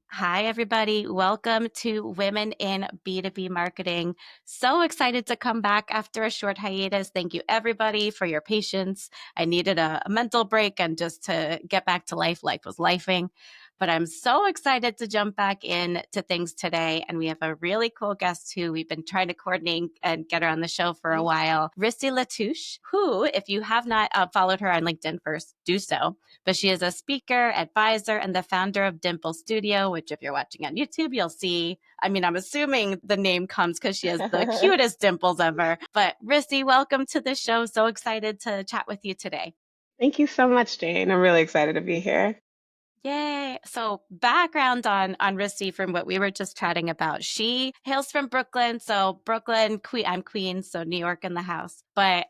Hi, everybody. Welcome to Women in B2B Marketing. So excited to come back after a short hiatus. Thank you, everybody, for your patience. I needed a mental break and just to get back to life. Life was lifing. But I'm so excited to jump back in to things today. And we have a really cool guest who we've been trying to coordinate and get her on the show for a while, Rissy La Touche, who, if you have not followed her on LinkedIn first, do so. But she is a speaker, advisor, and the founder of Dimple Studio, which if you're watching on YouTube, you'll see. I mean, I'm assuming the name comes because she has the cutest dimples ever. But Rissy, welcome to the show. So excited to chat with you today. Thank you so much, Jane. I'm really excited to be here. Yay. So background on Rissy from what we were just chatting about. She hails from Brooklyn. So Brooklyn, Queen, I'm Queens, so New York in the house. But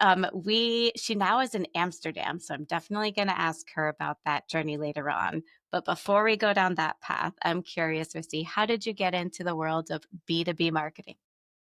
she now is in Amsterdam. So I'm definitely gonna ask her about that journey later on. But before we go down that path, I'm curious, Rissy, how did you get into the world of B2B marketing?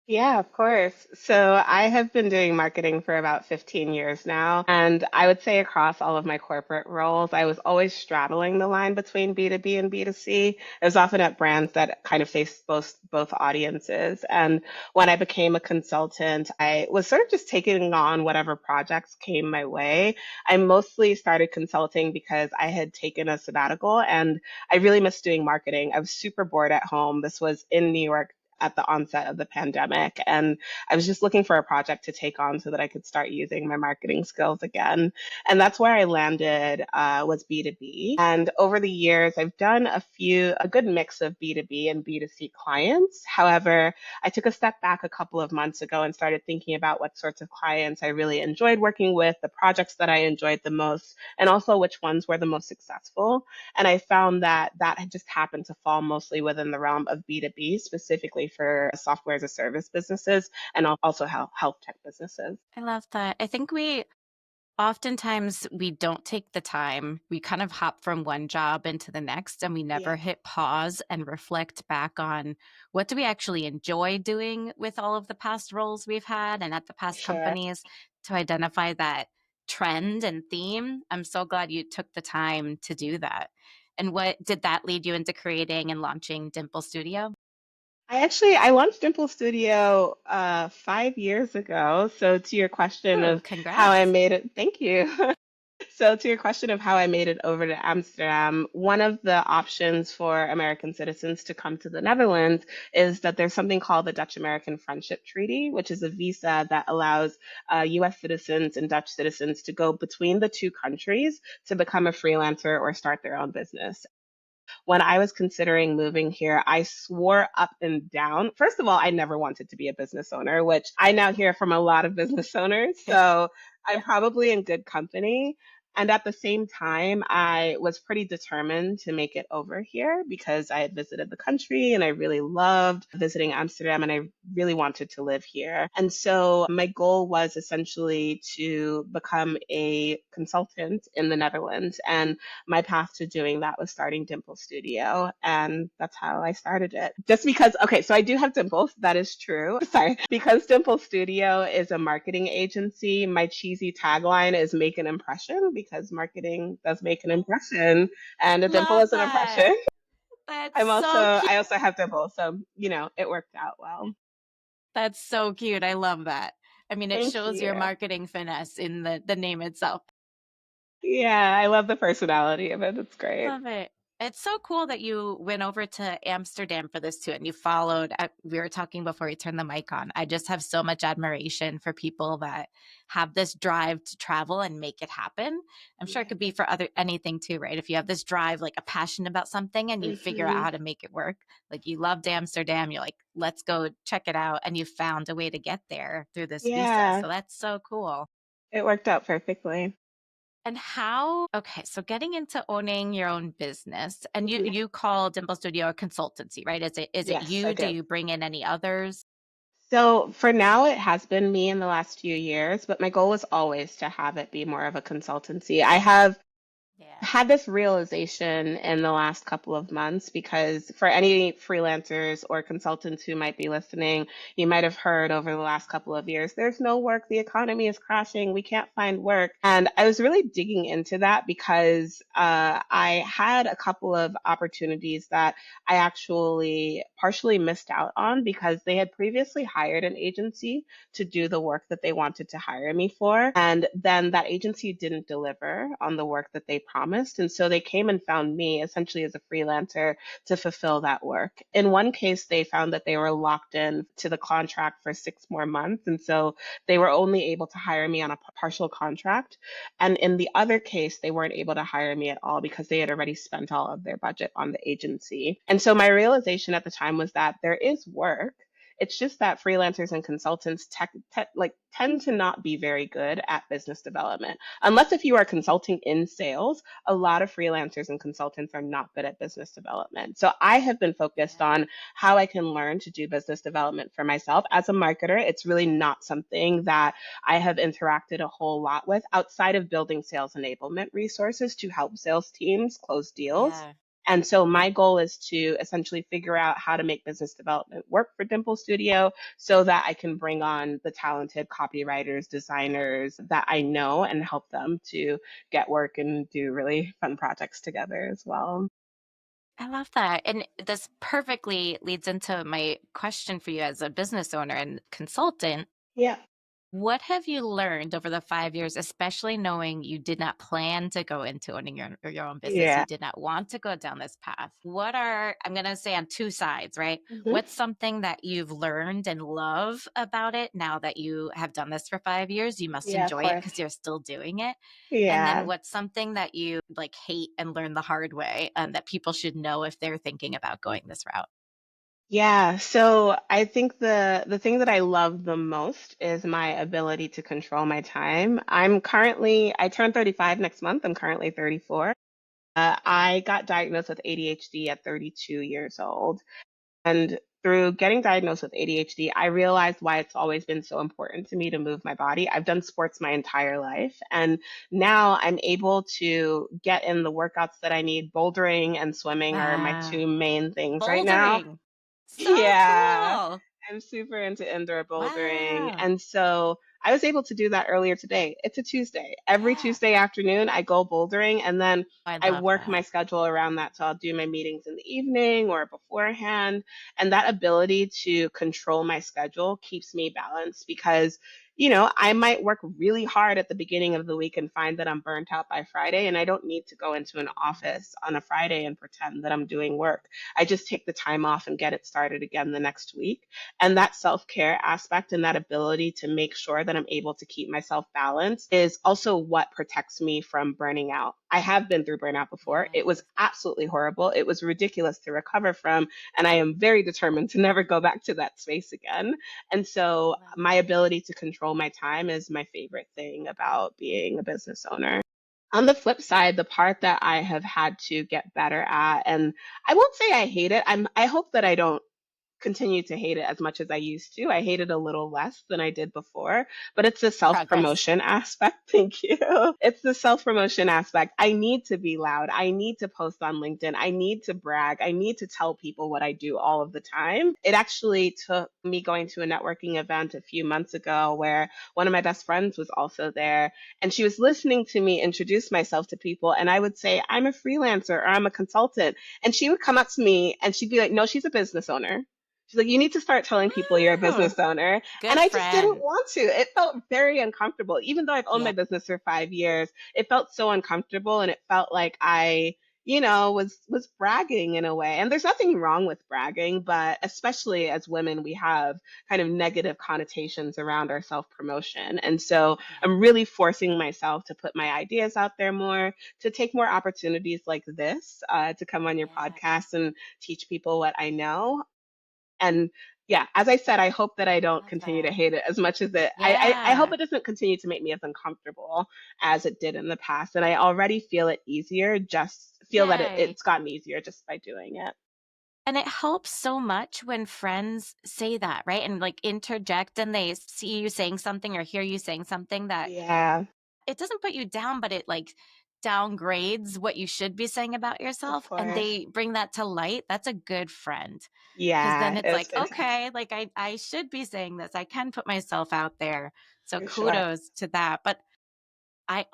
Yeah, of course. So I have been doing marketing for about 15 years now. And I would say across all of my corporate roles, I was always straddling the line between B2B and B2C. I was often at brands that kind of faced both audiences. And when I became a consultant, I was sort of just taking on whatever projects came my way. I mostly started consulting because I had taken a sabbatical and I really missed doing marketing. I was super bored at home. This was in New York at the onset of the pandemic. And I was just looking for a project to take on so that I could start using my marketing skills again. And that's where I landed was B2B. And over the years, I've done a good mix of B2B and B2C clients. However, I took a step back a couple of months ago and started thinking about what sorts of clients I really enjoyed working with, the projects that I enjoyed the most, and also which ones were the most successful. And I found that that had just happened to fall mostly within the realm of B2B, specifically for software as a service businesses and also health tech businesses. I love that. I think we oftentimes we don't take the time. We kind of hop from one job into the next and we never Yeah, hit pause and reflect back on what do we actually enjoy doing with all of the past roles we've had and at the for past sure. companies to identify that trend and theme. I'm so glad you took the time to do that. And what did that lead you into creating and launching Dimple Studio? I launched Dimple Studio 5 years ago. So to your question Oh, of how I congrats. made it, thank you. So, to your question of how I made it over to Amsterdam, one of the options for American citizens to come to the Netherlands is that there's something called the Dutch American Friendship Treaty, which is a visa that allows US citizens and Dutch citizens to go between the two countries to become a freelancer or start their own business. When I was considering moving here, I swore up and down. First of all, I never wanted to be a business owner, which I now hear from a lot of business owners. So I'm probably in good company. And at the same time, I was pretty determined to make it over here because I had visited the country and I really loved visiting Amsterdam and I really wanted to live here. And so my goal was essentially to become a consultant in the Netherlands. And my path to doing that was starting Dimple Studio, and that's how I started it. Just because, okay, so I do have dimples, that is true. Sorry. Because Dimple Studio is a marketing agency, my cheesy tagline is make an impression because marketing does make an impression, and a dimple Love is an that. impression. That's so cute. I also have dimples, so, it worked out well. That's so cute. I love that. I mean, it Thank shows your you. marketing finesse in the name itself. Yeah, I love the personality of it. It's great. Love it. It's so cool that you went over to Amsterdam for this too, and you followed. We were talking before you turned the mic on. I just have so much admiration for people that have this drive to travel and make it happen. I'm sure it Yeah. could be for other anything too, right? If you have this drive, like a passion about something, and you figure out Mhm. how to make it work, like you loved Amsterdam, you're like, let's go check it out, and you found a way to get there through this visa. Yeah, So that's so cool. it worked out perfectly. And how okay, so getting into owning your own business and you Mhm. you call Dimple Studio a consultancy, right? Is it Yes, I you? Do do. you bring in any others? So for now, it has been me in the last few years, but my goal was always to have it be more of a consultancy. I have Yeah. Had this realization in the last couple of months because for any freelancers or consultants who might be listening, you might have heard over the last couple of years, there's no work, the economy is crashing, we can't find work. And I was really digging into that because I had a couple of opportunities that I actually partially missed out on because they had previously hired an agency to do the work that they wanted to hire me for. And then that agency didn't deliver on the work that they promised. And so they came and found me essentially as a freelancer to fulfill that work. In one case, they found that they were locked in to the contract for 6 more months. And so they were only able to hire me on a partial contract. And in the other case, they weren't able to hire me at all because they had already spent all of their budget on the agency. And so my realization at the time was that there is work. It's just that freelancers and consultants tend to not be very good at business development. Unless if you are consulting in sales, a lot of freelancers and consultants are not good at business development. So I have been focused Yeah. on how I can learn to do business development for myself. As a marketer, it's really not something that I have interacted a whole lot with outside of building sales enablement resources to help sales teams close deals. Yeah. And so my goal is to essentially figure out how to make business development work for Dimple Studio so that I can bring on the talented copywriters, designers that I know and help them to get work and do really fun projects together as well. I love that. And this perfectly leads into my question for you as a business owner and consultant. Yeah. What have you learned over the 5 years, especially knowing you did not plan to go into owning your own business? Yeah. You did not want to go down this path. What are, I'm going to say on two sides, right? Mhm. What's something that you've learned and love about it now that you have done this for 5 years? You must Yeah, of enjoy it course. because you're still doing it. And then Yeah. what's something that you like hate and learn the hard way and that people should know if they're thinking about going this route? Yeah, so I think the thing that I love the most is my ability to control my time. I turned 35 next month. I'm currently 34. I got diagnosed with ADHD at 32 years old. And through getting diagnosed with ADHD, I realized why it's always been so important to me to move my body. I've done sports my entire life, and now I'm able to get in the workouts that I need. Bouldering and swimming are my Wow. two main things right now. Bouldering. So Yeah, cool. I'm super into indoor bouldering. Wow. And so I was able to do that earlier today. It's a Tuesday. Every Yeah. Tuesday afternoon, I go bouldering and then I I love work my that. schedule around that. So I'll do my meetings in the evening or beforehand. And that ability to control my schedule keeps me balanced because, I might work really hard at the beginning of the week and find that I'm burnt out by Friday. And I don't need to go into an office on a Friday and pretend that I'm doing work. I just take the time off and get it started again the next week. And that self care aspect and that ability to make sure that I'm able to keep myself balanced is also what protects me from burning out. I have been through burnout before. It was Yes. absolutely horrible. It was ridiculous to recover from. And I am very determined to never go back to that space again. And so Love my it. ability to control my time is my favorite thing about being a business owner. On the flip side, the part that I have had to get better at, and I won't say I hate it. I hope that I don't continue to hate it as much as I used to. I hate it a little less than I did before, but it's the self Progress. promotion aspect. Thank you. It's the self promotion aspect. I need to be loud. I need to post on LinkedIn. I need to brag. I need to tell people what I do all of the time. It actually took me going to a networking event a few months ago where one of my best friends was also there and she was listening to me introduce myself to people. And I would say, I'm a freelancer or I'm a consultant. And she would come up to me and she'd be like, no, she's a business owner. She's like, you need to start telling people you're a Oh, business owner. And good I just didn't friend. want to. It felt very uncomfortable. Even though I've owned Yeah. my business for 5 years, it felt so uncomfortable and it felt like I, was bragging in a way. And there's nothing wrong with bragging, but especially as women, we have kind of negative connotations around our self-promotion. And so I'm Yeah. really forcing myself to put my ideas out there more, to take more opportunities like this, to come on your Yeah. podcast and teach people what I know. And yeah, as I said, I hope that I don't Love continue to that. hate it as much as I hope Yeah. it doesn't continue to make me as uncomfortable as it did in the past. And I already feel it easier, just feel that Yay. it's gotten easier just by doing it. And it helps so much when friends say that, right? And like interject and they see you saying something or hear you saying something that Yeah. it doesn't put you down, but it like downgrades what you should be saying about Of yourself and course. they bring that to light, that's a good friend. Because then Yeah, it's it was like, fantastic okay, like I should be saying this. I can put myself out there. So for sure. kudos to that. But I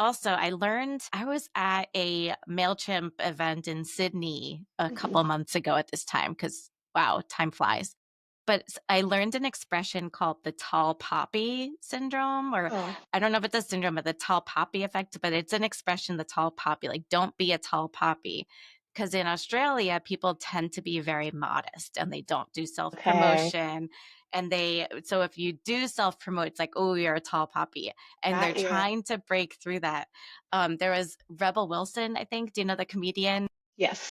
learned I was at a MailChimp event in Sydney a Mhm. couple months ago at this time because wow, time flies. But I learned an expression called the tall poppy syndrome, or Oh, I don't know if it's a syndrome of the tall poppy effect, but it's an expression, the tall poppy, like don't be a tall poppy. Because in Australia, people tend to be very modest and they don't do self okay. promotion. So if you do self promote, it's like, oh, you're a tall poppy. And they're Got you. trying to break through that. There was Rebel Wilson, I think. Do you know the comedian? Yes.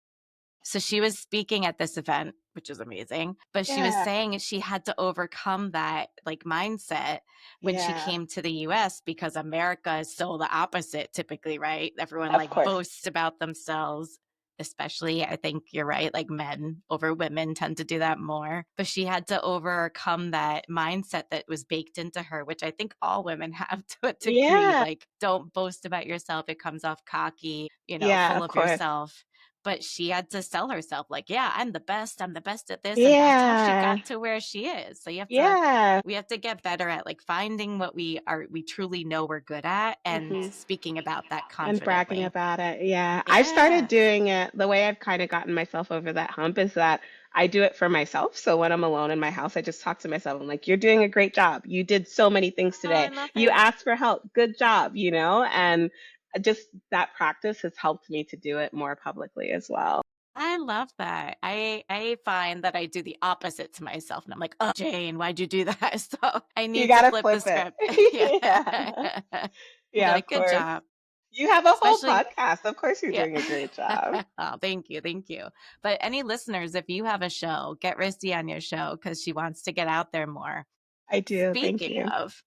So she was speaking at this event, which is amazing, but she was Yeah. saying she had to overcome that like mindset when she Yeah. came to the US because America is so the opposite typically, right? Everyone Of like course. boasts about themselves, especially I think you're right, like men over women tend to do that more. But she had to overcome that mindset that was baked into her, which I think all women have to a degree. Yeah. Like don't boast about yourself. It comes off cocky, Yeah, full of of course. yourself, but she had to sell herself like, yeah, I'm the best, I'm the best at this, and that's how she Yeah. got to where she is. So Yeah. we have to get better at like finding what we truly know we're good at and Mhm. speaking about that And bragging confidently. about it. Yeah. I've started Yeah. doing it. The way I've kind of gotten myself over that hump is that I do it for myself. So when I'm alone in my house, I just talk to myself. I'm like, you're doing a great job. You did so many things Oh, I today. love You it. asked for help. Good job, And just that practice has helped me to do it more publicly as well. I love that. I find that I do the opposite to myself and I'm like, "Oh, Jane, why'd you do that?" So I You need to gotta flip the flip it. script. Yeah. Yeah. And be Yeah, like, of "Good course. job." You have a whole Especially podcast. Of course you're yeah. doing a great job. Oh, thank you. Thank you. But any listeners, if you have a show, get Rissy on your show because she wants to get out there more. I do. Thank Speaking you. of,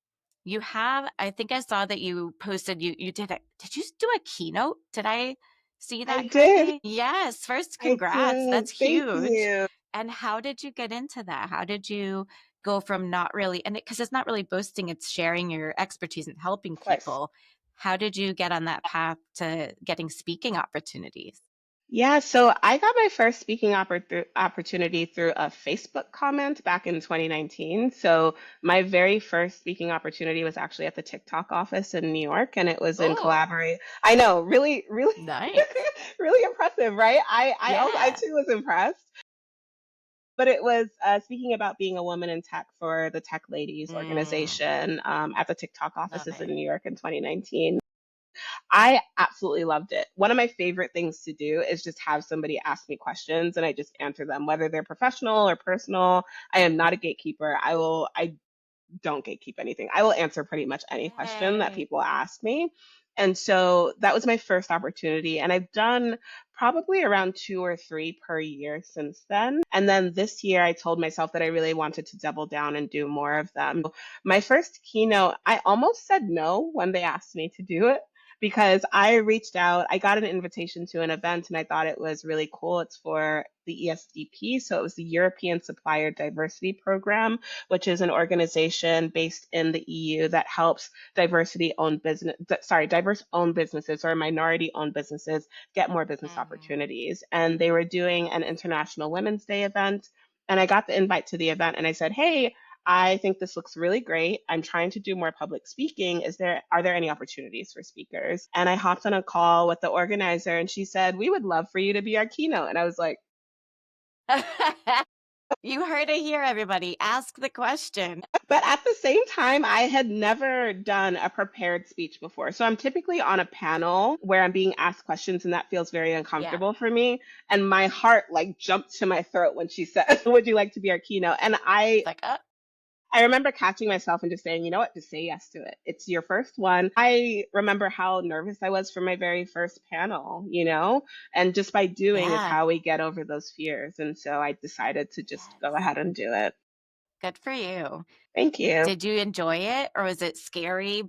I think I saw that you posted you did you do a keynote? Did I see I that did. correctly? Yes. First, I congrats. did. That's Thank huge. you. And how did you get into that? How did you go from not really, and because it's not really boasting, it's sharing your expertise and helping Of course. people. How did you get on that path to getting speaking opportunities? Yeah, so I got my first speaking opportunity through a Facebook comment back in 2019. So my very first speaking opportunity was actually at the TikTok office in New York, and it was in Oh, collaborate. I know, really, really, nice. really impressive, right? I Yeah. too was impressed. But it was speaking about being a woman in tech for the Tech Ladies Mm, organization at the TikTok love offices in it. New York in 2019. I absolutely loved it. One of my favorite things to do is just have somebody ask me questions and I just answer them, whether they're professional or personal. I am not a gatekeeper. I don't gatekeep anything. I will answer pretty much any question that Yay. people ask me. And so that was my first opportunity. And I've done probably around two or three per year since then. And then this year, I told myself that I really wanted to double down and do more of them. My first keynote, I almost said no when they asked me to do it because I reached out, I got an invitation to an event and I thought it was really cool. It's for the ESDP. So it was the European Supplier Diversity Program, which is an organization based in the EU that helps diverse owned businesses or minority owned businesses get more business Mhm. opportunities. And they were doing an International Women's Day event. And I got the invite to the event and I said, "Hey, I think this looks really great. I'm trying to do more public speaking. Are there any opportunities for speakers?" And I hopped on a call with the organizer and she said, "We would love for you to be our keynote." And I was like, You heard it here, everybody. Ask the question. but at the same time, I had never done a prepared speech before. So I'm typically on a panel where I'm being asked questions, and that feels very Yeah. uncomfortable for me. And my heart like jumped to my throat when she said, "Would you like to be our keynote?" And It's like, I remember catching myself and just saying, you know what, just say yes to it. It's your first one. I remember how nervous I was for my very first panel. And just by doing is yeah. how we get over those fears. And so I decided to just go Yes. ahead and do it. Good for you. Thank you. Did you enjoy it or was it scary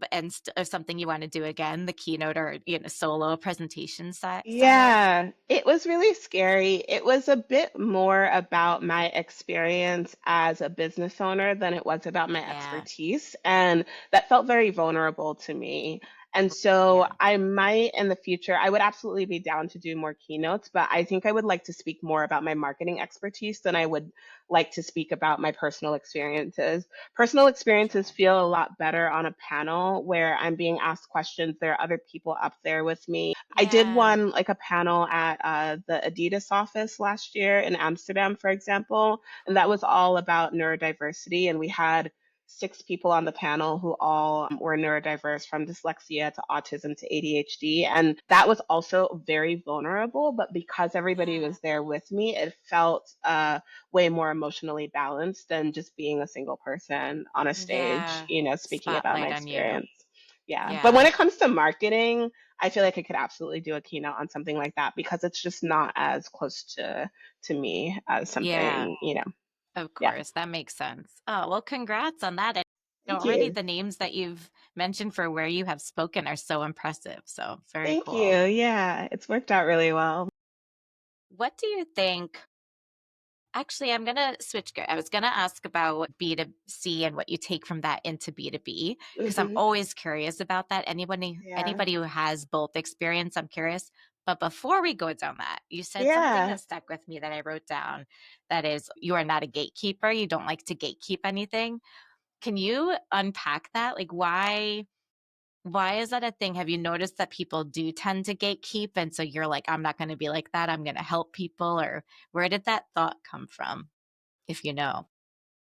or something you want to do again, the keynote or, solo presentation style? Yeah, it was really scary. It was a bit more about my experience as a business owner than it was about my Yeah. expertise. And that felt very vulnerable to me. And so Yeah. I might in the future, I would absolutely be down to do more keynotes, but I think I would like to speak more about my marketing expertise than I would like to speak about my personal experiences. Personal experiences Sure. feel a lot better on a panel where I'm being asked questions. There are other people up there with me. I did Yeah. one like a panel at the Adidas office last year in Amsterdam, for example, and that was Cool. all about neurodiversity. And we had 6 people on the panel who all were neurodiverse from dyslexia to autism to ADHD. And that was also very vulnerable. But because everybody Yeah. was there with me, it felt way more emotionally balanced than just being a single person on a stage, Yeah. speaking about my Spotlight on you. experience. Yeah. But when Yeah. it comes to marketing, I feel like I could absolutely do a keynote on something like that because it's just not as close to me as Yeah. something, Of yeah. course. That makes sense. Oh, well, congrats on that. And Thank already you. the names that you've mentioned for where you have spoken are so impressive. So very Thank you. cool. Yeah, it's worked out really well. What do you think? Actually, I'm going to switch gear. I was going to ask about B2C and what you take from that into B2B because I'm Hmm. always curious about that. Yeah. Anybody who has both experience, I'm curious. But before we go down that, you said something Yeah. that stuck with me that I wrote down. That is, you are not a gatekeeper. You don't like to gatekeep anything. Can you unpack that? Like why is that a thing? Have you noticed that people do tend to gatekeep and so you're like, I'm not going to be like that. I'm going to help people, or where did that thought come from, if you know?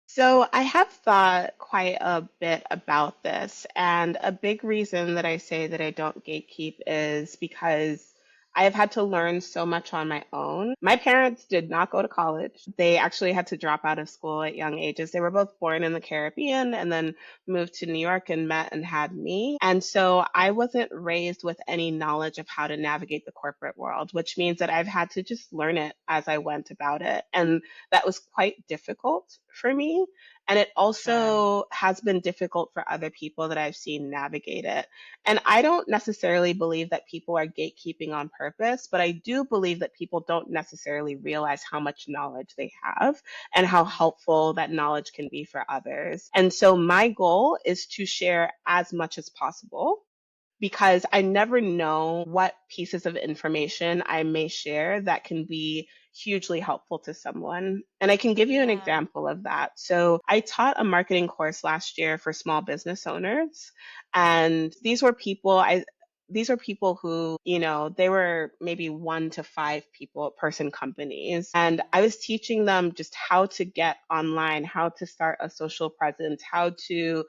So I have thought quite a bit about this, and a big reason that I say that I don't gatekeep is because I have had to learn so much on my own. My parents did not go to college. They actually had to drop out of school at young ages. They were both born in the Caribbean and then moved to New York and met and had me. And so I wasn't raised with any knowledge of how to navigate the corporate world, which means that I've had to just learn it as I went about it. And that was quite difficult for me. And it Sure. also has been difficult for other people that I've seen navigate it. And I don't necessarily believe that people are gatekeeping on purpose, but I do believe that people don't necessarily realize how much knowledge they have and how helpful that knowledge can be for others. And so my goal is to share as much as possible because I never know what pieces of information I may share that can be hugely helpful to someone. And I can give you an Yeah. example of that. So, I taught a marketing course last year for small business owners, and these were people who, they were maybe 1 to 5 person companies. And I was teaching them just how to get online, how to start a social presence, how to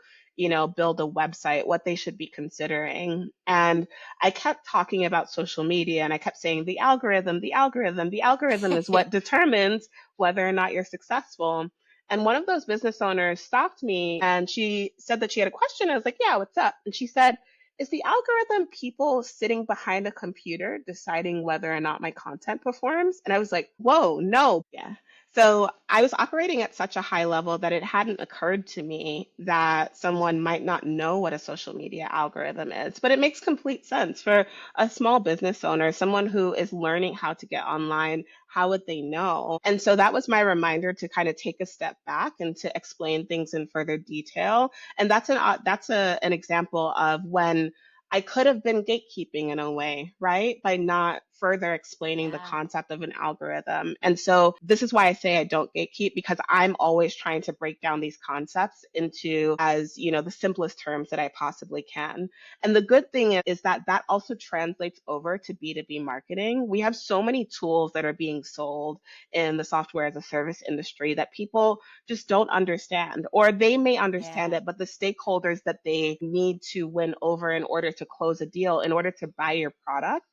build a website, what they should be considering. And I kept talking about social media and I kept saying the algorithm is what determines whether or not you're successful. And one of those business owners stopped me and she said that she had a question. I was like, yeah, what's up? And she said, is the algorithm people sitting behind a computer deciding whether or not my content performs? And I was like, whoa, no. Yeah. So I was operating at such a high level that it hadn't occurred to me that someone might not know what a social media algorithm is. But it makes complete sense for a small business owner, someone who is learning how to get online. How would they know? And so that was my reminder to kind of take a step back and to explain things in further detail. And an example of when I could have been gatekeeping in a way, right? By not further explaining the Yeah. concept of an algorithm. And so this is why I say I don't gatekeep because I'm always trying to break down these concepts into as, the simplest terms that I possibly can. And the good thing is that that also translates over to B2B marketing. We have so many tools that are being sold in the software as a service industry that people just don't understand, or they may understand Yeah. it, but the stakeholders that they need to win over in order to close a deal, in order to buy your product,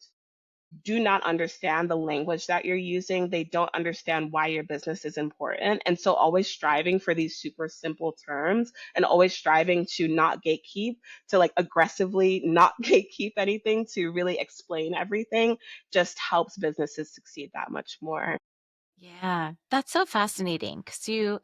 do not understand the language that you're using. They don't understand why your business is important. And so, always striving for these super simple terms and always striving to not gatekeep, to like aggressively not gatekeep anything, to really explain everything just helps businesses succeed that much more. Yeah. That's so fascinating because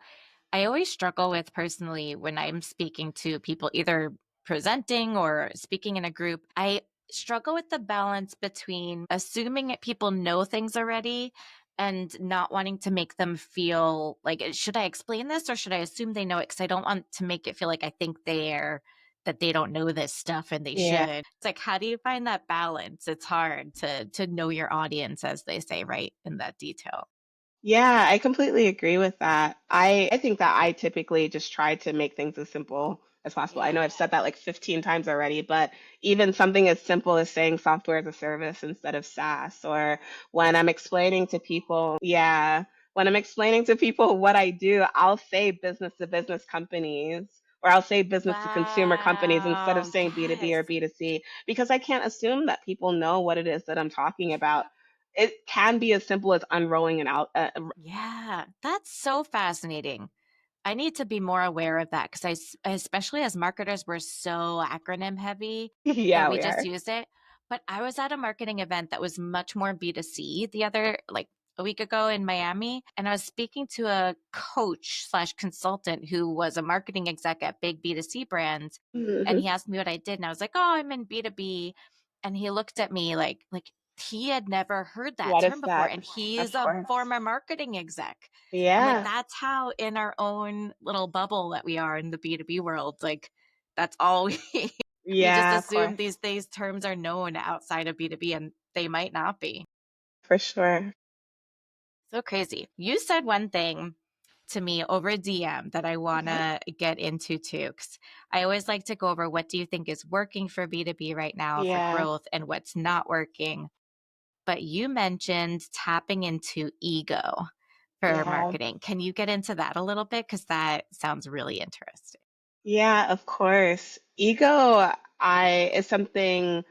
I always struggle with personally when I'm speaking to people, either presenting or speaking in a group. I struggle with the balance between assuming that people know things already and not wanting to make them feel like, should I explain this or should I assume they know it? Because I don't want to make it feel like I think they're that they don't know this stuff and they Yeah. should. It's like, how do you find that balance? It's hard to know your audience, as they say, right? In that detail. Yeah, I completely agree with that. I think that I typically just try to make things as simple as possible. I know Yeah. I've said that like 15 times already, but even something as simple as saying software as a service instead of SaaS, or when I'm explaining to people, yeah, when I'm explaining to people what I do, I'll say business to business companies, or I'll say business to consumer companies instead of Wow. saying B2B Yes. or B2C, because I can't assume that people know what it is that I'm talking about. It can be as simple as unrolling an out. Yeah. That's so fascinating. I need to be more aware of that because especially as marketers, we're so acronym heavy and Yeah, we we just are. use it. But I was at a marketing event that was much more B2C the other, like a week ago in Miami. And I was speaking to a coach slash consultant who was a marketing exec at big B2C brands. And Mhm. he asked me what I did. And I was like, oh, I'm in B2B. And he looked at me like he had never heard that What term is before. that? And he's Of a course. former marketing exec. I'm like, Yeah, that's how in our own little bubble that we are in the B2B world, like that's all we we just yeah, of assume course, these terms are known outside of B2B and they might not be. for sure. So crazy. You said one thing to me over DM that I want Okay. to get into too. 'Cause I always like to go over what do you think is working for B2B right now for Yeah, growth and what's not working. But you mentioned tapping into ego for yeah, marketing. Can you get into that a little bit? Because that sounds really interesting. yeah, of course. Ego, I is something.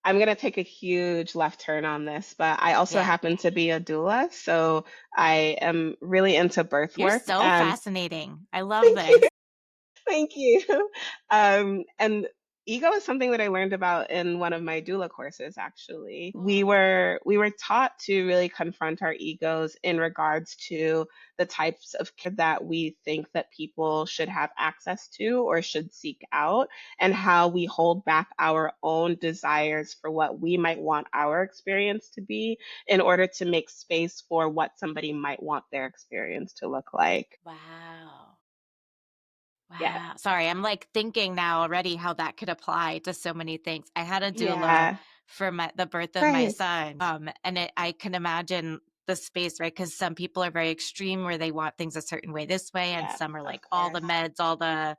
I'm gonna take a huge left turn on this, but I also Yeah. happen to be a doula, so I am really into birth You're work, so and fascinating. I love this. thank you. And ego is something that I learned about in one of my doula courses, actually. Cool. We were taught to really confront our egos in regards to the types of care that we think that people should have access to or should seek out, and how we hold back our own desires for what we might want our experience to be in order to make space for what somebody might want their experience to look like. Wow. Yeah. Wow. Sorry, I'm like thinking now already how that could apply to so many things. I had a doula Yeah. for the birth of my Right. son. And I can imagine the space, right? Because some people are very extreme where they want things a certain way this way, and Yeah, some are of like all the course. meds, all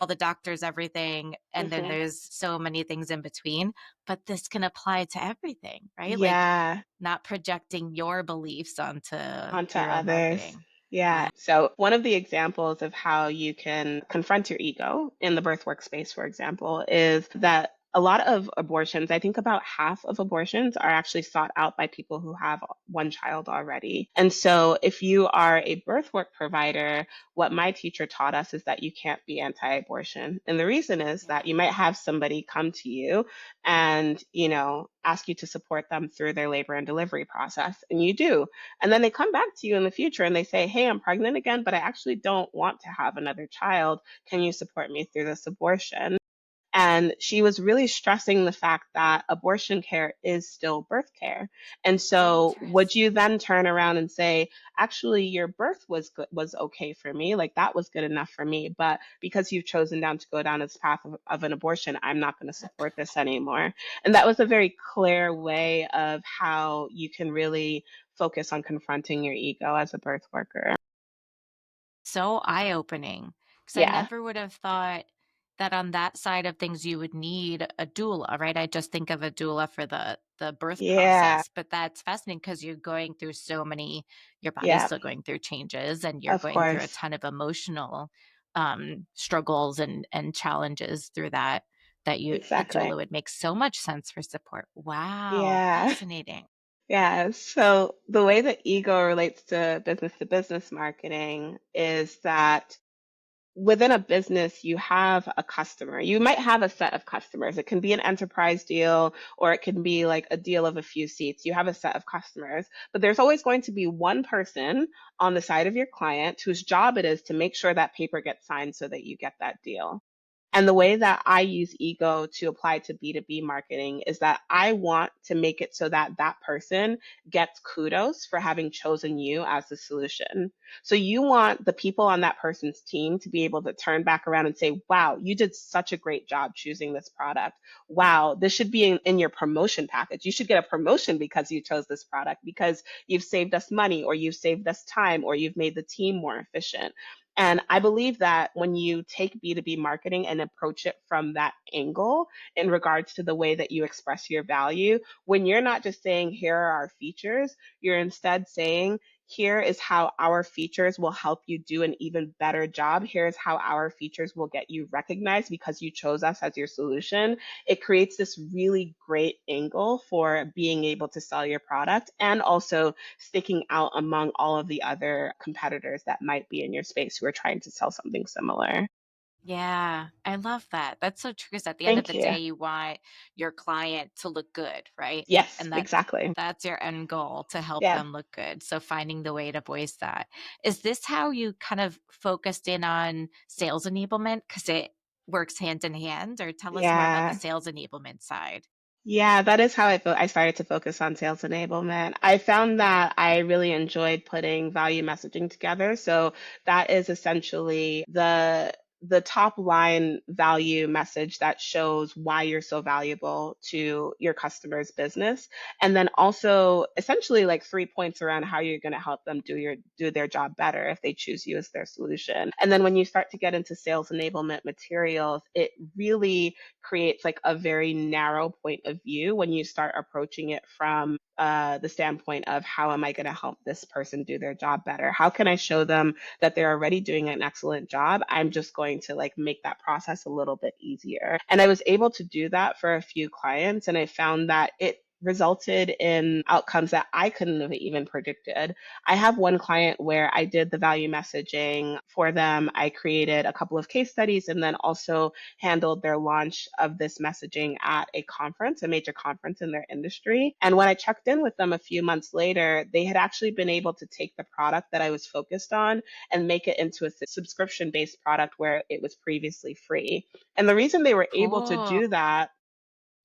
the doctors, everything. And then Mhm. there's so many things in between. But this can apply to everything, right? Like Yeah, not projecting your beliefs onto onto your own others. marketing. Yeah. Wow. So, one of the examples of how you can confront your ego in the birth workspace, for example, is that a lot of abortions, I think about half of abortions are actually sought out by people who have one child already. And so, if you are a birth work provider, what my teacher taught us is that you can't be anti abortion. And the reason is that Yeah. you might have somebody come to you and, ask you to support them through their labor and delivery process. And you do. And then they come back to you in the future and they say, hey, I'm pregnant again, but I actually don't want to have another child. Can you support me through this abortion? And she was really stressing the fact that abortion care is still birth care. And so would you Interesting. then turn around and say, actually, your birth was good, was okay for me, like that was good enough for me, but because you've chosen down to go down this path of an abortion, I'm not going to support this anymore. And that was a very clear way of how you can really focus on confronting your ego as a birth worker. So eye-opening, because I Yeah. never would have thought that on that side of things you would need a doula, right? I just think of a doula for the birth Yeah. process, but that's fascinating because you're going through so many your body's Yeah. still going through changes and you're Of going through a course. ton of emotional struggles and challenges through that a Exactly. doula would make so much sense for support. Wow, Yeah. fascinating. Yeah, so the way that ego relates to business marketing is that within a business, you have a customer. You might have a set of customers. It can be an enterprise deal or it can be like a deal of a few seats. You have a set of customers, but there's always going to be one person on the side of your client whose job it is to make sure that paper gets signed so that you get that deal. And the way that I use ego to apply to B2B marketing is that I want to make it so that that person gets kudos for having chosen you as the solution. So you want the people on that person's team to be able to turn back around and say, wow, you did such a great job choosing this product. Wow, this should be in your promotion package. You should get a promotion because you chose this product, because you've saved us money, or you've saved us time, or you've made the team more efficient. And I believe that when you take B2B marketing and approach it from that angle in regards to the way that you express your value, when you're not just saying, here are our features, you're instead saying, here is how our features will help you do an even better job. Here's how our features will get you recognized because you chose us as your solution. It creates this really great angle for being able to sell your product, and also sticking out among all of the other competitors that might be in your space who are trying to sell something similar. Yeah, I love that. That's so true, 'cause at the end of Thank the you. day, you want your client to look good, right? Yes, And exactly. that's your end goal, to help Yeah. them look good. So finding the way to voice that. Is this how you kind of focused in on sales enablement? Because it works hand in hand, or tell us more about the Yeah. sales enablement side. Yeah, that is how I started to focus on sales enablement. I found that I really enjoyed putting value messaging together. So that is essentially the top line value message that shows why you're so valuable to your customer's business. And then also essentially like 3 points around how you're going to help them do their job better if they choose you as their solution. And then when you start to get into sales enablement materials, it really creates like a very narrow point of view when you start approaching it from the standpoint of, how am I going to help this person do their job better? How can I show them that they're already doing an excellent job? I'm just going to like make that process a little bit easier. And I was able to do that for a few clients, and I found that it resulted in outcomes that I couldn't have even predicted. I have one client where I did the value messaging for them. I created a couple of case studies, and then also handled their launch of this messaging at a conference, a major conference in their industry. And when I checked in with them a few months later, they had actually been able to take the product that I was focused on and make it into a subscription based product where it was previously free. And the reason they were able to Cool. do that,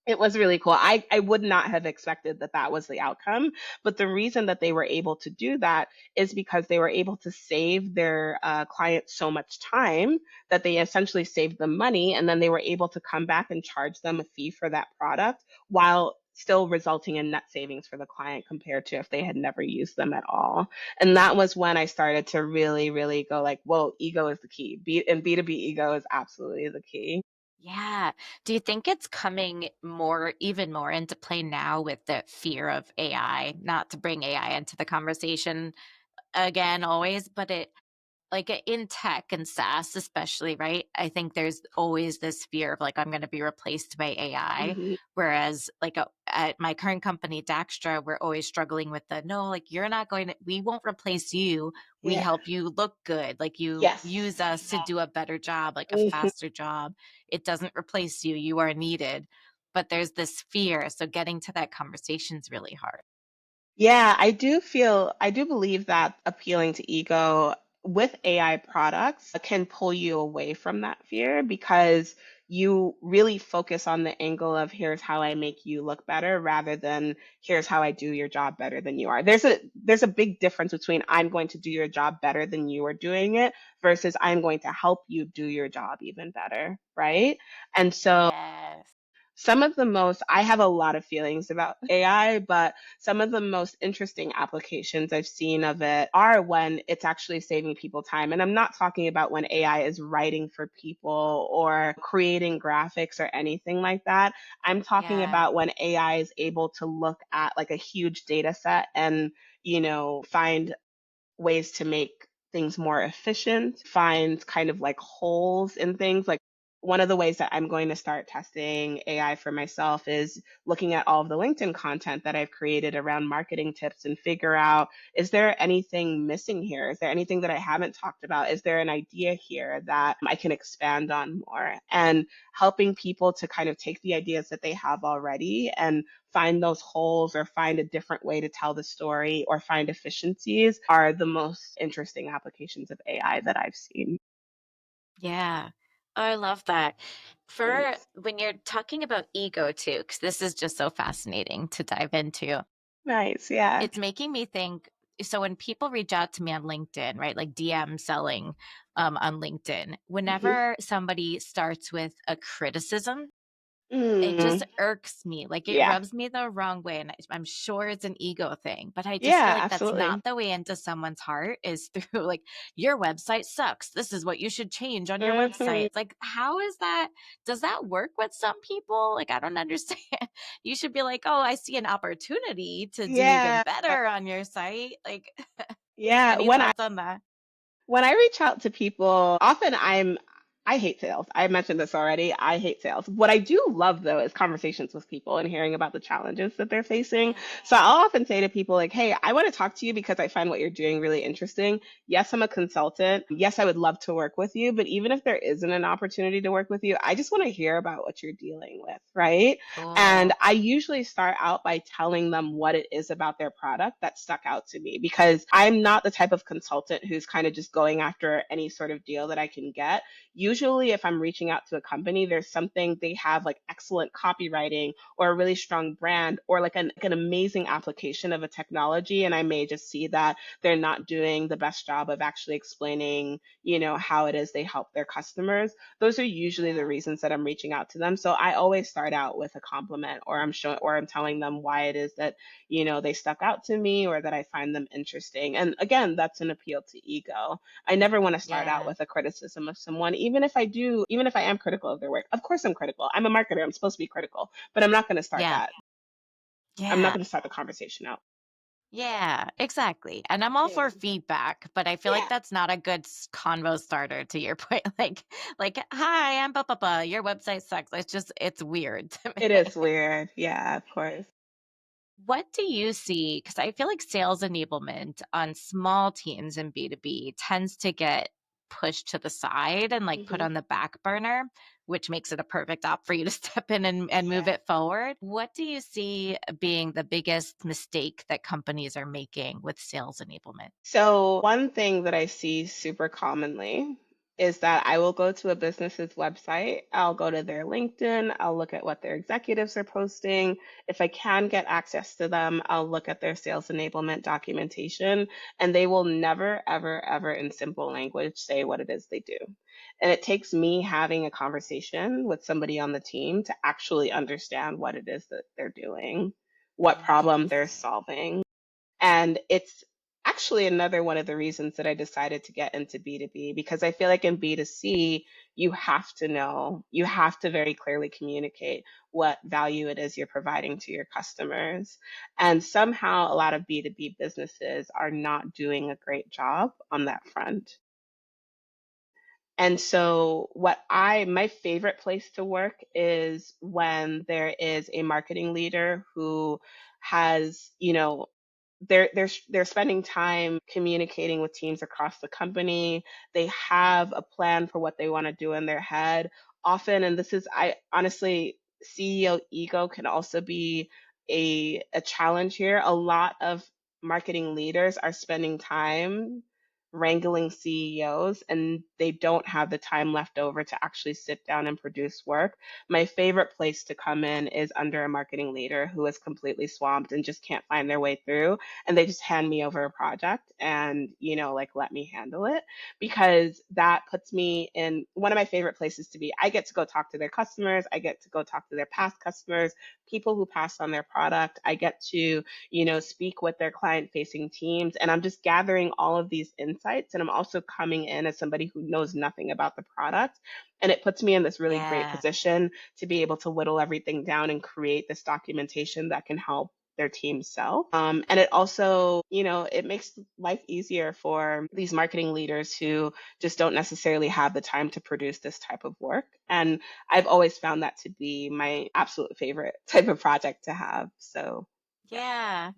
it was really cool. I would not have expected that that was the outcome. But the reason that they were able to do that is because they were able to save their clients so much time that they essentially saved them money. And then they were able to come back and charge them a fee for that product while still resulting in net savings for the client compared to if they had never used them at all. And that was when I started to really, really go like, whoa, ego is the key. And B2B ego is absolutely the key. Yeah. Do you think it's coming more, even more into play now with the fear of AI? Not to bring AI into the conversation again, always, but in tech and SaaS especially, right? I think there's always this fear of like, I'm going to be replaced by AI. Hmm. Whereas at my current company, Daxtra, we're always struggling with the, no, like you're not going to, we won't replace you. We Yeah. help you look good. Like you Yes. use us to do a better job, like a Mhm. faster job. It doesn't replace you. You are needed. But there's this fear. So getting to that conversation is really hard. Yeah, I do believe that appealing to ego with AI products can pull you away from that fear, because you really focus on the angle of, here's how I make you look better, rather than here's how I do your job better than you are. There's a big difference between, I'm going to do your job better than you are doing it, versus I'm going to help you do your job even better, right? And so Yes. I have a lot of feelings about AI, but some of the most interesting applications I've seen of it are when it's actually saving people time. And I'm not talking about when AI is writing for people or creating graphics or anything like that. I'm talking Yeah. about when AI is able to look at like a huge data set and, find ways to make things more efficient, find kind of like holes in things. Like, one of the ways that I'm going to start testing AI for myself is looking at all of the LinkedIn content that I've created around marketing tips and figure out, is there anything missing here? Is there anything that I haven't talked about? Is there an idea here that I can expand on more? And helping people to kind of take the ideas that they have already and find those holes, or find a different way to tell the story, or find efficiencies, are the most interesting applications of AI that I've seen. Yeah. I love that. For Thanks. when you're talking about ego too, because this is just so fascinating to dive into, Nice. Yeah. it's making me think. So when people reach out to me on LinkedIn, right, like DM selling on LinkedIn, Hmm. whenever somebody starts with a criticism, it just Mm, irks me, like, it yeah. rubs me the wrong way, and I'm sure it's an ego thing, but I just feel Yeah, like that's absolutely. not the way into someone's heart is through, like, "Your website sucks. This is what you should change on your website." Hmm. It's like, how is that does that work with some people? Like, I don't understand. You should be like, "Oh, I see an opportunity to do even Yeah. better on your site." Like, Yeah. any thoughts on that? When I reach out to people, often I hate sales. I mentioned this already. I hate sales. What I do love though is conversations with people and hearing about the challenges that they're facing. So Yeah. I'll often say to people like, "Hey, I want to talk to you because I find what you're doing really interesting. Yes, I'm a consultant. Yes, I would love to work with you, but even if there isn't an opportunity to work with you, I just want to hear about what you're dealing with, right?" And Cool. I usually start out by telling them what it is about their product that stuck out to me because I'm not the type of consultant who's kind of just going after any sort of deal that I can get. Usually, if I'm reaching out to a company, there's something they have like excellent copywriting or a really strong brand or like an amazing application of a technology. And I may just see that they're not doing the best job of actually explaining, how it is they help their customers. Those are usually the Yeah. reasons that I'm reaching out to them. So I always start out with a compliment or I'm telling them why it is that, they stuck out to me or that I find them interesting. And again, that's an appeal to ego. I never want to start out Yeah. with a criticism of someone, even if I am critical of their work. Of course I'm critical. I'm a marketer. I'm supposed to be critical, but I'm not going to start Yeah. that. I'm not Yeah. going to start the conversation out. Yeah, exactly. And I'm all Yeah. for feedback, but I feel like Yeah. that's not a good convo starter to your point. Like, hi, I'm blah blah blah. Your website sucks. It's weird to It me. is weird. Yeah, of course. What do you see? Because I feel like sales enablement on small teams in B2B tends to get pushed to the side and like put Hmm. on the back burner, which makes it a perfect op for you to step in and move Yeah. it forward. What do you see being the biggest mistake that companies are making with sales enablement? So, one thing that I see super commonly is that I will go to a business's website, I'll go to their LinkedIn, I'll look at what their executives are posting. If I can get access to them, I'll look at their sales enablement documentation, and they will never, ever, ever in simple language say what it is they do. And it takes me having a conversation with somebody on the team to actually understand what it is that they're doing, what problem they're Yes. solving. And it's actually another one of the reasons that I decided to get into B2B because I feel like in B2C, you have to know, you have to very clearly communicate what value it is you're providing to your customers. And somehow a lot of B2B businesses are not doing a great job on that front. And so my favorite place to work is when there is a marketing leader who has, they're spending time communicating with teams across the company. They have a plan for what they want to do in their head. Often, and this is I honestly CEO ego can also be a challenge here. A lot of marketing leaders are spending time wrangling CEOs and they don't have the time left over to actually sit down and produce work. My favorite place to come in is under a marketing leader who is completely swamped and just can't find their way through. And they just hand me over a project and, like let me handle it because that puts me in one of my favorite places to be. I get to go talk to their customers. I get to go talk to their past customers, people who passed on their product. I get to speak with their client facing teams. And I'm just gathering all of these insights. And I'm also coming in as somebody who knows nothing about the product. And it puts me in this really great Yeah. position to be able to whittle everything down and create this documentation that can help their team sell. And it also, it makes life easier for these marketing leaders who just don't necessarily have the time to produce this type of work. And I've always found that to be my absolute favorite type of project to have. So, yeah.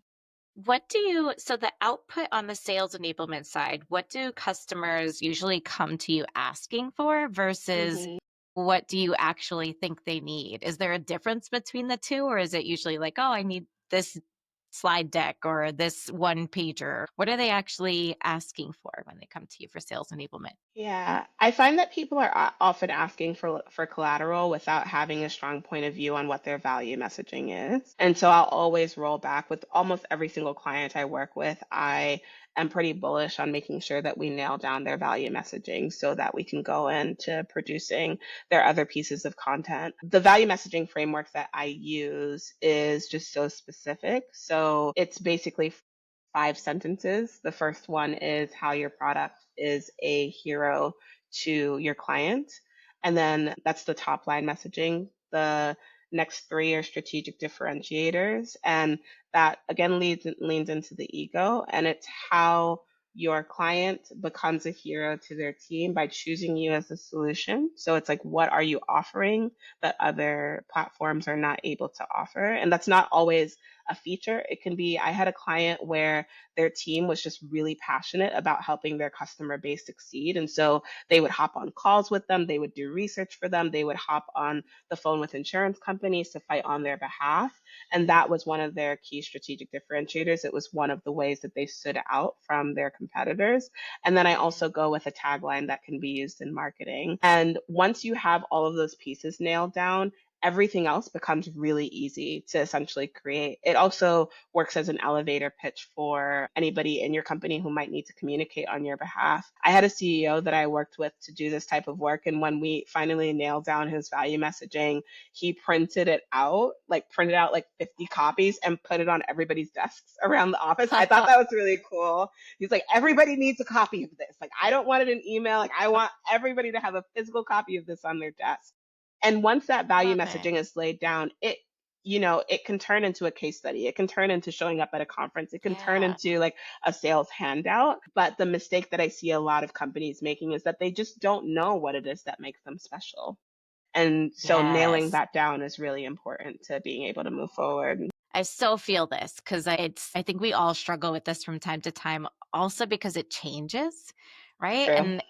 Yeah. So the output on the sales enablement side, what do customers usually come to you asking for versus Mhm. what do you actually think they need? Is there a difference between the two, or is it usually like, oh, I need this slide deck or this one pager? What are they actually asking for when they come to you for sales enablement? Yeah, I find that people are often asking for collateral without having a strong point of view on what their value messaging is. And so I'll always roll back with almost every single client I work with. I am pretty bullish on making sure that we nail down their value messaging so that we can go into producing their other pieces of content. The value messaging framework that I use is just so specific. So it's basically 5 sentences. The first one is how your product is a hero to your client. And then that's the top line messaging. The next three are strategic differentiators. And that again leans into the ego. And it's how your client becomes a hero to their team by choosing you as a solution. So it's like, what are you offering that other platforms are not able to offer? And that's not always a feature. It can be, I had a client where their team was just really passionate about helping their customer base succeed. And so they would hop on calls with them, they would do research for them, they would hop on the phone with insurance companies to fight on their behalf. And that was one of their key strategic differentiators. It was one of the ways that they stood out from their competitors. And then I also go with a tagline that can be used in marketing. And once you have all of those pieces nailed down, everything else becomes really easy to essentially create. It also works as an elevator pitch for anybody in your company who might need to communicate on your behalf. I had a CEO that I worked with to do this type of work. And when we finally nailed down his value messaging, he printed out like 50 copies and put it on everybody's desks around the office. I thought that was really cool. He's like, everybody needs a copy of this. Like, I don't want it in email. Like, I want everybody to have a physical copy of this on their desk. And once that value Love it. messaging is laid down, it can turn into a case study. It can turn into showing up at a conference. It can turn Yeah. into like a sales handout. But the mistake that I see a lot of companies making is that they just don't know what it is that makes them special. And so nailing Yes. that down is really important to being able to move forward. I so feel this because I think we all struggle with this from time to time, also because it changes, right? True. And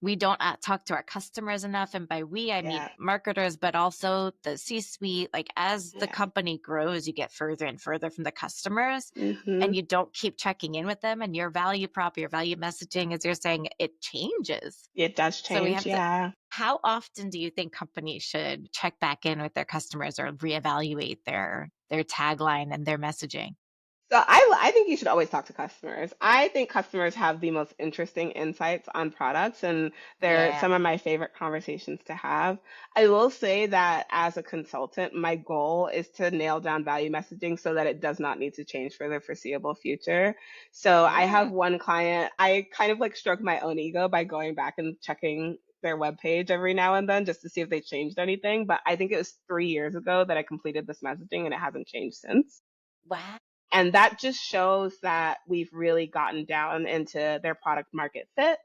we don't talk to our customers enough. And by we, I mean Yeah. marketers, but also the C suite. Like as the Yeah. company grows, you get further and further from the customers Hmm. and you don't keep checking in with them. And your value prop, your value messaging, as you're saying, it changes. It does So we change. have to, Yeah. how often do you think companies should check back in with their customers or reevaluate their tagline and their messaging? So I think you should always talk to customers. I think customers have the most interesting insights on products, and they're Yeah. some of my favorite conversations to have. I will say that as a consultant, my goal is to nail down value messaging so that it does not need to change for the foreseeable future. So I have Mm, one client, I kind of like stroke my own ego by going back and checking their webpage every now and then just to see if they changed anything. But I think it was 3 years ago that I completed this messaging and it hasn't changed since. wow. And that just shows that we've really gotten down into their product market fit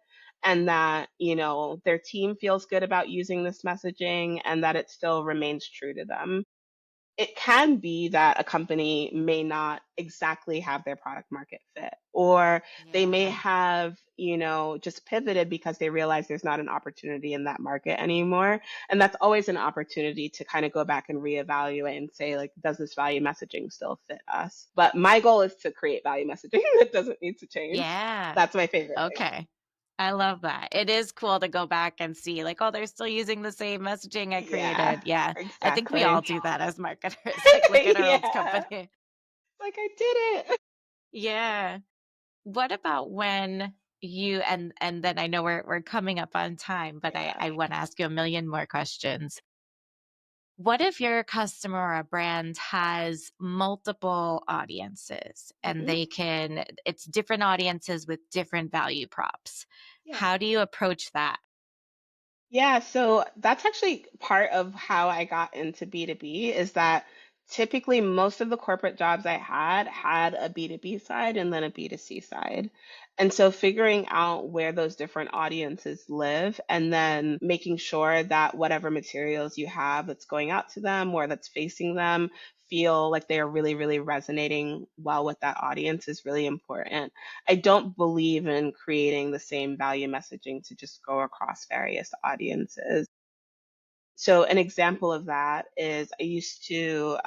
and that, their team feels good about using this messaging and that it still remains true to them. It can be that a company may not exactly have their product market fit, or they may Yeah. have, just pivoted because they realize there's not an opportunity in that market anymore. And that's always an opportunity to kind of go back and reevaluate and say, like, does this value messaging still fit us? But my goal is to create value messaging that doesn't need to change. Yeah. That's my favorite thing. Okay. I love that. It is cool to go back and see, like, oh, they're still using the same messaging I Yeah, created. Yeah. I think we all exactly. do that as marketers. Like, look at our old Yeah. company. Like I did it. Yeah. What about when and then I know we're coming up on time, but Yeah. I want to ask you a million more questions. What if your customer or a brand has multiple audiences and Mhm. it's different audiences with different value props? Yeah. How do you approach that? Yeah, so that's actually part of how I got into B2B is that typically most of the corporate jobs I had a B2B side and then a B2C side. And so figuring out where those different audiences live and then making sure that whatever materials you have that's going out to them or that's facing them feel like they are really, really resonating well with that audience is really important. I don't believe in creating the same value messaging to just go across various audiences. So, an example of that is I used to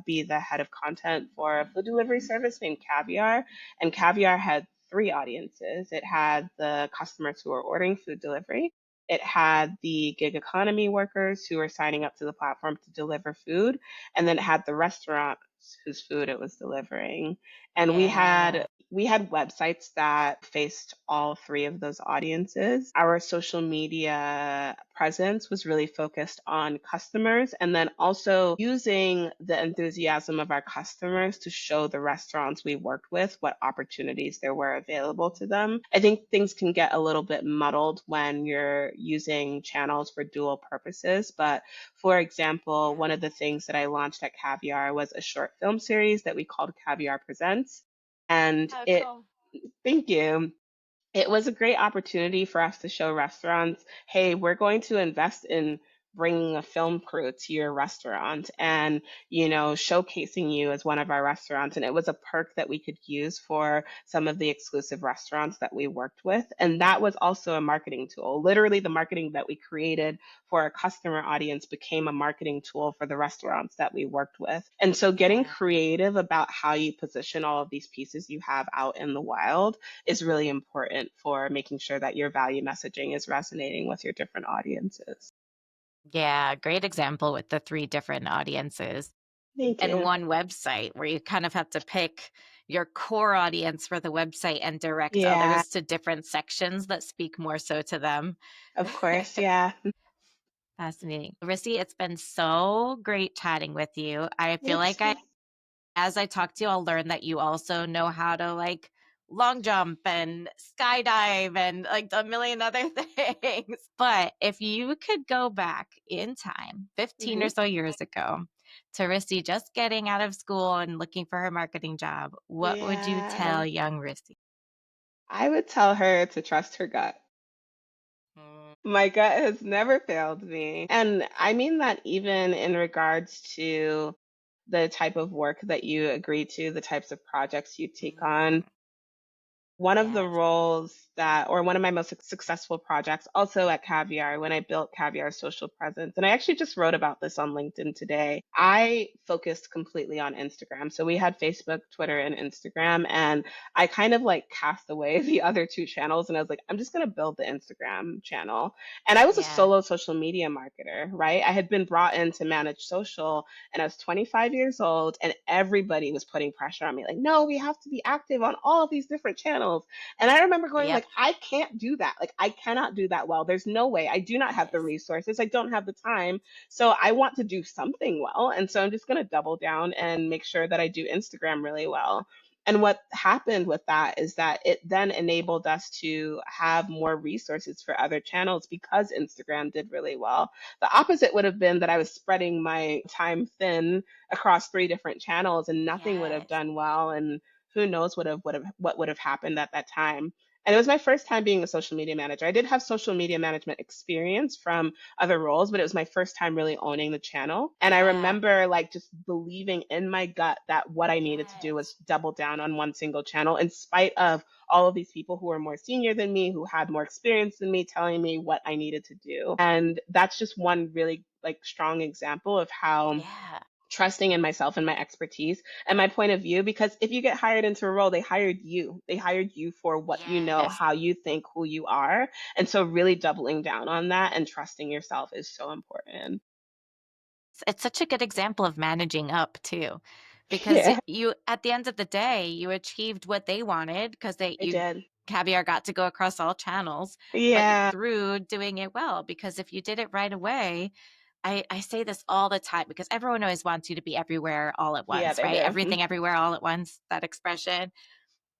be the head of content for a food delivery service named Caviar, and Caviar had three audiences. It had the customers who were ordering food delivery, it had the gig economy workers who were signing up to the platform to deliver food, and then it had the restaurants whose food it was delivering. And Yeah. we had websites that faced all three of those audiences. Our social media presence was really focused on customers and then also using the enthusiasm of our customers to show the restaurants we worked with what opportunities there were available to them. I think things can get a little bit muddled when you're using channels for dual purposes, but for example, one of the things that I launched at Caviar was a short film series that we called Caviar Presents. And Oh, it, cool. thank you. It was a great opportunity for us to show restaurants, hey, we're going to invest in bringing a film crew to your restaurant and, showcasing you as one of our restaurants. And it was a perk that we could use for some of the exclusive restaurants that we worked with. And that was also a marketing tool. Literally, the marketing that we created for our customer audience became a marketing tool for the restaurants that we worked with. And so getting Yeah. creative about how you position all of these pieces you have out in the wild is really important for making sure that your value messaging is resonating with your different audiences. Yeah, great example with the 3 different audiences Thank and you. one website where you kind of have to pick your core audience for the website and direct Yeah, others to different sections that speak more so to them. of course. Yeah. Fascinating. Rissy, it's been so great chatting with you. I feel Thanks. like as I talk to you, I'll learn that you also know how to like long jump and skydive and like a million other things. But if you could go back in time, 15 or Mhm. so years ago, to Rissy just getting out of school and looking for her marketing job, what would you Yeah. tell young Rissy? I would tell her to trust her gut. Mm, My gut has never failed me. And I mean that even in regards to the type of work that you agree to, the types of projects you take on. mm, One of the yes, roles that, or one of my most successful projects, also at Caviar, when I built Caviar's social presence, and I actually just wrote about this on LinkedIn today, I focused completely on Instagram. So we had Facebook, Twitter, and Instagram, and I kind of like cast away the other two channels, and I was like, I'm just going to build the Instagram channel. And I was a yeah, solo social media marketer, right? I had been brought in to manage social, and I was 25 years old, and everybody was putting pressure on me like, no, we have to be active on all of these different channels. And I remember going yep, like, I can't do that. Like, I cannot do that well. There's no way. I do not have the yes, resources. I don't have the time. So I want to do something well. And so I'm just going to double down and make sure that I do Instagram really well. And what happened with that is that it then enabled us to have more resources for other channels because Instagram did really well. The opposite would have been that I was spreading my time thin across three different channels and nothing would have yes, done well. And who knows what would have happened at that time. And it was my first time being a social media manager. I did have social media management experience from other roles, but it was my first time really owning the channel. And I yeah, remember like just believing in my gut that what I needed to do was yes, double down on one single channel in spite of all of these people who were more senior than me, who had more experience than me telling me what I needed to do. And that's just one really like strong example of how yeah, trusting in myself and my expertise and my point of view, because if you get hired into a role, they hired you. They hired you for what you know, yes. how you think, who you are. And so really doubling down on that and trusting yourself is so important. It's such a good example of managing up too, because Yeah, you at the end of the day, you achieved what they wanted because they I you did. Caviar got to go across all channels, but Yeah. through doing it well, because if you did it right away, I say this all the time because everyone always wants you to be everywhere all at Yeah, once, they right? do. Everything everywhere all at once, that expression.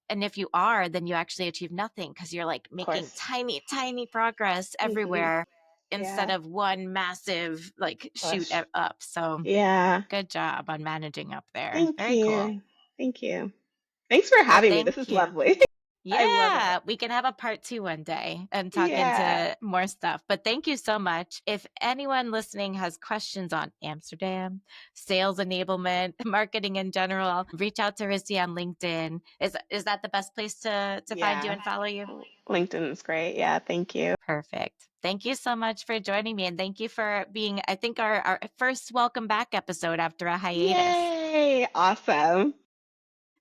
And if you are, then you actually achieve nothing because you're like Of making course. tiny, tiny progress everywhere instead Yeah, of one massive like shoot push. up. So Yeah. good job on managing up there. Thank Very cool. you. Thank you. Thanks for Well, having me. This thank is you. lovely. I love it. Yeah, we can have a part 2 one day and talk Yeah. into more stuff. But thank you so much. If anyone listening has questions on Amsterdam, sales enablement, marketing in general, reach out to Rissy on LinkedIn. Is that the best place to find you Yeah. and follow you? LinkedIn is great. Yeah, thank you. Perfect. Thank you so much for joining me, and thank you for being, I think, our first welcome back episode after a hiatus. Yay! Awesome.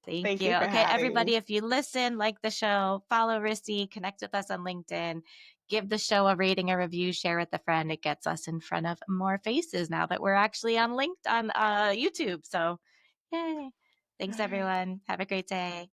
Thank Thank you. you for Okay, having me. everybody, if you listen, like the show, follow Rissy, connect with us on LinkedIn, give the show a rating, a review, share with a friend. It gets us in front of more faces now that we're actually on YouTube. So, yay. All Thanks, right. everyone. Have a great day.